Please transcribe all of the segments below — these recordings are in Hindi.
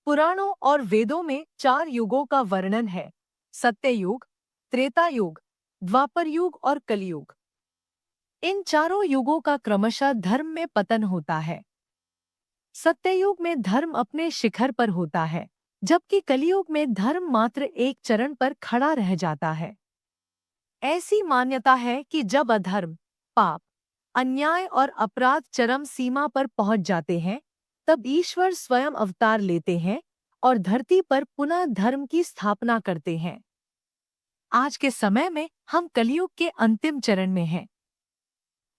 पुराणों और वेदों में 4 युगों का वर्णन है। सत्ययुग, त्रेता युग, द्वापर युग और कलयुग। इन चारों युगों का क्रमशः धर्म में पतन होता है। सत्ययुग में धर्म अपने शिखर पर होता है, जबकि कलयुग में धर्म मात्र एक चरण पर खड़ा रह जाता है। ऐसी मान्यता है कि जब अधर्म, पाप, अन्याय और अपराध चरम सीमा पर पहुंच जाते हैं, तब ईश्वर स्वयं अवतार लेते हैं और धरती पर पुनः धर्म की स्थापना करते हैं। आज के समय में हम कलयुग के अंतिम चरण में हैं।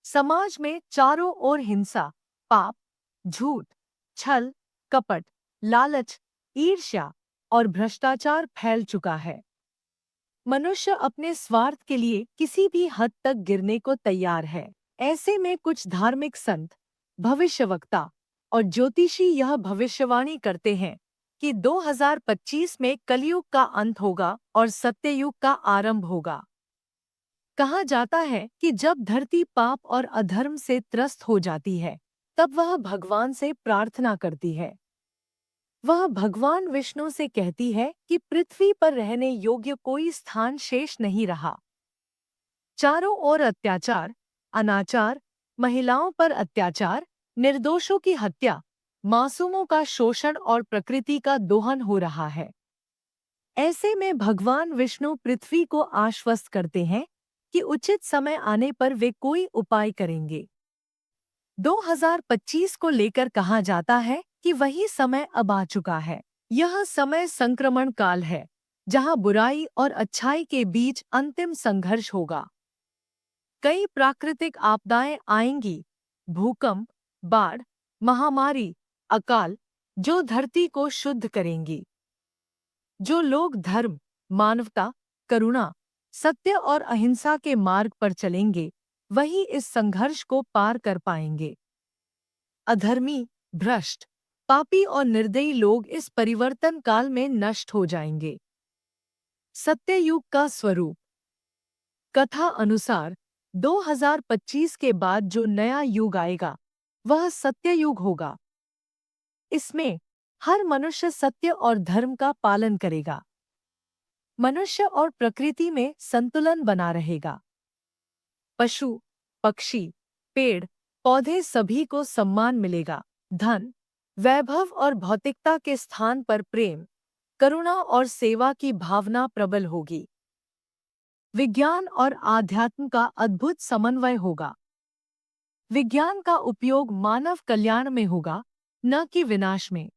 समाज में चारों ओर हिंसा, पाप, झूठ, छल, कपट, लालच, ईर्ष्या और भ्रष्टाचार फैल चुका है। मनुष्य अपने स्वार्थ के लिए किसी भी हद तक गिरने को तैयार है। ऐसे में कुछ धार्मिक संत, भविष्यवक्ता और ज्योतिषी यह भविष्यवाणी करते हैं कि 2025 में कलयुग का अंत होगा और सत्ययुग का आरंभ होगा। कहा जाता है कि जब धरती पाप और अधर्म से त्रस्त हो जाती है, तब वह भगवान से प्रार्थना करती है। वह भगवान विष्णु से कहती है कि पृथ्वी पर रहने योग्य कोई स्थान शेष नहीं रहा। चारों ओर अत्याचार, अनाचार, महिलाओं पर अत्याचार, निर्दोषों की हत्या, मासूमों का शोषण और प्रकृति का दोहन हो रहा है। ऐसे में भगवान विष्णु पृथ्वी को आश्वस्त करते हैं कि उचित समय आने पर वे कोई उपाय करेंगे। 2025 को लेकर कहा जाता है कि वही समय अब आ चुका है। यह समय संक्रमण काल है, जहां बुराई और अच्छाई के बीच अंतिम संघर्ष होगा। कई प्राकृतिक आपदाएं आएंगी, भूकंप, बाढ़, महामारी, अकाल, जो धरती को शुद्ध करेंगी। जो लोग धर्म, मानवता, करुणा, सत्य और अहिंसा के मार्ग पर चलेंगे, वही इस संघर्ष को पार कर पाएंगे। अधर्मी, भ्रष्ट, पापी और निर्दयी लोग इस परिवर्तन काल में नष्ट हो जाएंगे। सत्ययुग का स्वरूप। कथा अनुसार 2025 के बाद जो नया युग आएगा, वह सत्ययुग होगा। इसमें हर मनुष्य सत्य और धर्म का पालन करेगा। मनुष्य और प्रकृति में संतुलन बना रहेगा। पशु, पक्षी, पेड़, पौधे सभी को सम्मान मिलेगा। धन, वैभव और भौतिकता के स्थान पर प्रेम, करुणा और सेवा की भावना प्रबल होगी। विज्ञान और आध्यात्म का अद्भुत समन्वय होगा। विज्ञान का उपयोग मानव कल्याण में होगा, न कि विनाश में।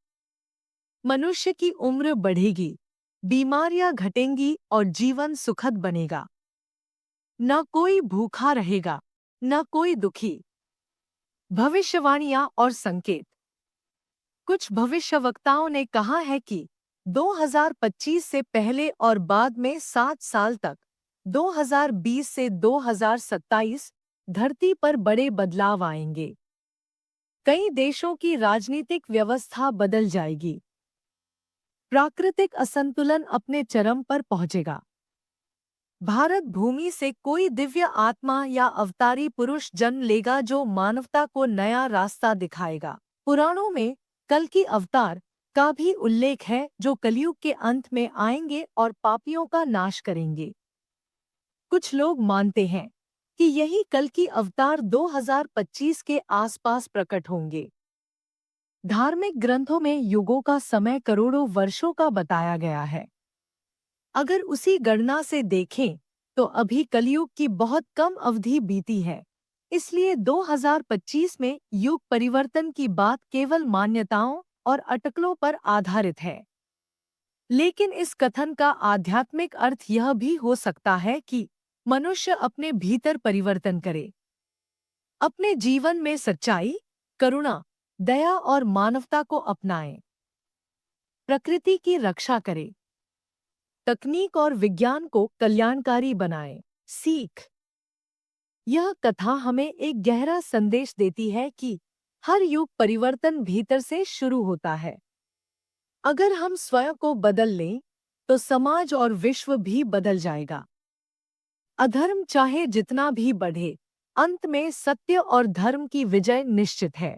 मनुष्य की उम्र बढ़ेगी, बीमारियां घटेंगी और जीवन सुखद बनेगा। न कोई भूखा रहेगा, न कोई दुखी। भविष्यवाणियां और संकेत। कुछ भविष्यवक्ताओं ने कहा है कि 2025 से पहले और बाद में 7 साल तक, 2020 से 2027, धरती पर बड़े बदलाव आएंगे। कई देशों की राजनीतिक व्यवस्था बदल जाएगी। प्राकृतिक असंतुलन अपने चरम पर पहुंचेगा। भारत भूमि से कोई दिव्य आत्मा या अवतारी पुरुष जन्म लेगा जो मानवता को नया रास्ता दिखाएगा। पुराणों में कल्कि अवतार का भी उल्लेख है, जो कलयुग के अंत में आएंगे और पापियों का नाश करेंगे। कुछ लोग मानते हैं कि यही कल्कि अवतार 2025 के आसपास प्रकट होंगे। धार्मिक ग्रंथों में युगों का समय करोड़ों वर्षों का बताया गया है। अगर उसी गणना से देखें तो अभी कलयुग की बहुत कम अवधि बीती है। इसलिए 2025 में युग परिवर्तन की बात केवल मान्यताओं और अटकलों पर आधारित है। लेकिन इस कथन का आध्यात्मिक अर्थ यह भी हो सकता है कि मनुष्य अपने भीतर परिवर्तन करे, अपने जीवन में सच्चाई, करुणा, दया और मानवता को अपनाए, प्रकृति की रक्षा करे, तकनीक और विज्ञान को कल्याणकारी बनाए। सीख। यह कथा हमें एक गहरा संदेश देती है कि हर युग परिवर्तन भीतर से शुरू होता है। अगर हम स्वयं को बदल लें, तो समाज और विश्व भी बदल जाएगा। अधर्म चाहे जितना भी बढ़े, अंत में सत्य और धर्म की विजय निश्चित है।